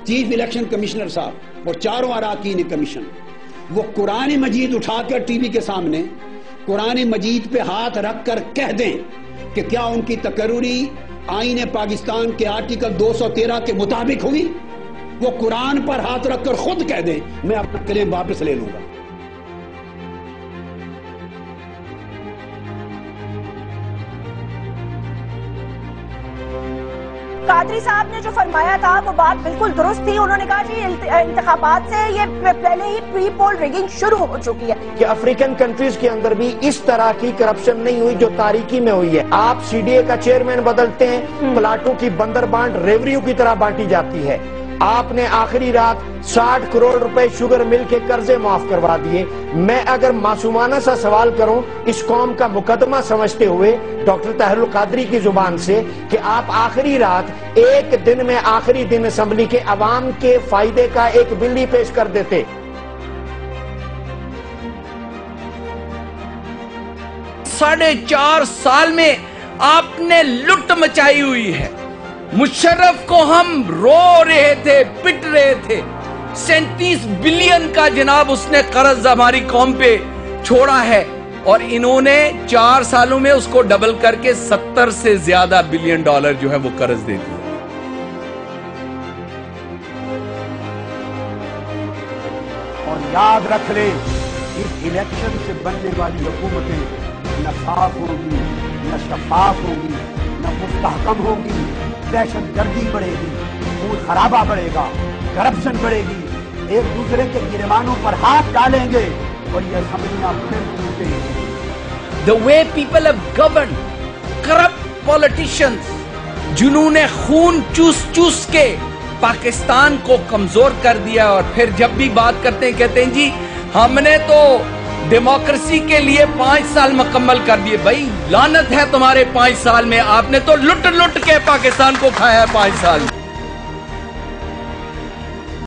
Chief election commissioner صاحب اور چاروں اراکین کمیشن وہ قرآن مجید اٹھا کر ٹی وی کے سامنے قرآن مجید پہ ہاتھ رکھ کر کہہ دیں کہ کیا ان کی تقرری آئین پاکستان کے آرٹیکل 213 کے مطابق ہوئی. وہ قرآن پر ہاتھ رکھ کر خود کہہ دیں, میں اپنا کلیم واپس لے لوں گا. قادری صاحب نے جو فرمایا تھا وہ بات بالکل درست تھی. انہوں نے کہا جی انتخابات سے یہ پہلے ہی پری پول ریگنگ شروع ہو چکی ہے کہ افریقن کنٹریز کے اندر بھی اس طرح کی کرپشن نہیں ہوئی جو تاریکی میں ہوئی ہے. آپ سی ڈی اے کا چیئرمین بدلتے ہیں, پلاٹوں کی بندر بانٹ ریوریو کی طرح بانٹی جاتی ہے. آپ نے آخری رات 60 کروڑ روپے شوگر مل کے قرضے معاف کروا دیے. میں اگر معصومانہ سا سوال کروں اس قوم کا مقدمہ سمجھتے ہوئے ڈاکٹر طاہر القادری کی زبان سے کہ آپ آخری رات ایک دن میں آخری دن اسمبلی کے عوام کے فائدے کا ایک بل ہی پیش کر دیتے. 4.5 سال میں آپ نے لٹ مچائی ہوئی ہے. مشرف کو ہم رو رہے تھے, پٹ رہے تھے. 37 بلین کا جناب اس نے قرض ہماری قوم پہ چھوڑا ہے, اور انہوں نے 4 سالوں میں اس کو ڈبل کر کے 70 سے زیادہ بلین ڈالر جو ہے وہ قرض دے دیا. اور یاد رکھ لیں اس الیکشن سے بننے والی حکومتیں نہ صاف ہوگی, نہ شفاف ہوگی, نہ مستحکم ہوگی. دہشت گردی بڑھے گی, خون خرابہ بڑھے گا, کرپشن بڑھے گی, ایک دوسرے کے گربانوں پر ہاتھ ڈالیں گے اور یہ اسمبلیاں پھر ٹوٹیں گی. The way people have governed, corrupt politicians, جنہوں نے خون چوس چوس کے پاکستان کو کمزور کر دیا, اور پھر جب بھی بات کرتے ہیں کہتے ہیں جی ہم نے تو ڈیموکریسی کے لیے 5 سال مکمل کر دیے. بھائی لعنت ہے تمہارے 5 سال میں, آپ نے تو لٹ لٹ کے پاکستان کو کھایا ہے 5 سال.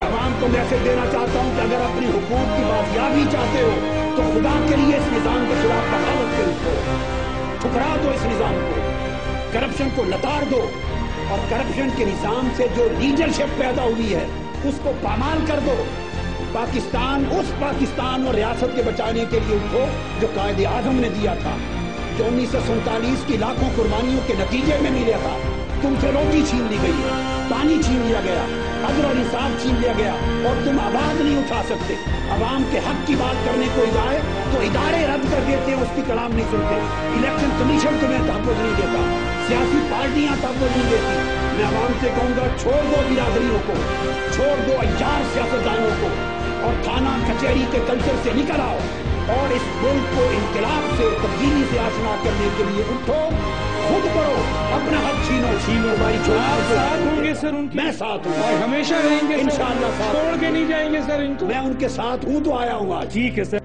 عوام کو میسج دینا چاہتا ہوں کہ اگر اپنی حقوق کی بازیابی چاہتے ہو تو خدا کے لیے اس نظام کے خلاف بغاوت کرو, ٹھکرا دو اس نظام کو, کرپشن کو لتاڑ دو, اور کرپشن کے نظام سے جو لیڈرشپ پیدا ہوئی ہے اس کو پامال کر دو. پاکستان اس پاکستان اور ریاست کے بچانے کے لیے اٹھو جو قائد اعظم نے دیا تھا, جو 1947 کی لاکھوں قربانیوں کے نتیجے میں ملا تھا. تم سے روٹی چھین لی گئی, پانی چھین لیا گیا, عدل اور انصاف چھین لیا گیا, اور تم آواز نہیں اٹھا سکتے. عوام کے حق کی بات کرنے کو جائے تو ادارے رد کر دیتے ہیں, اس کی کلام نہیں سنتے. الیکشن کمیشن تمہیں تحفظ نہیں دیتا, سیاسی پارٹیاں تحفظ نہیں دیتی. میں عوام سے کہوں گا چھوڑ دو برادریوں کو, چھوڑ دو عیار سیاستدانوں کو, اور تھانہ کچہری کے کلچر سے نکل آؤ, اور اس ملک کو انقلاب سے, تبدیلی سے آشنا کرنے کے لیے اٹھو. خود کرو, اپنا حق چھینو. ہماری ساتھ ہوں گے سر ان کے, میں ساتھ ہوں اور ہمیشہ رہیں گے انشاءاللہ. چھوڑ کے نہیں جائیں گے سر ان کو. میں ان کے ساتھ ہوں تو آیا ہوں آج. ٹھیک ہے سر.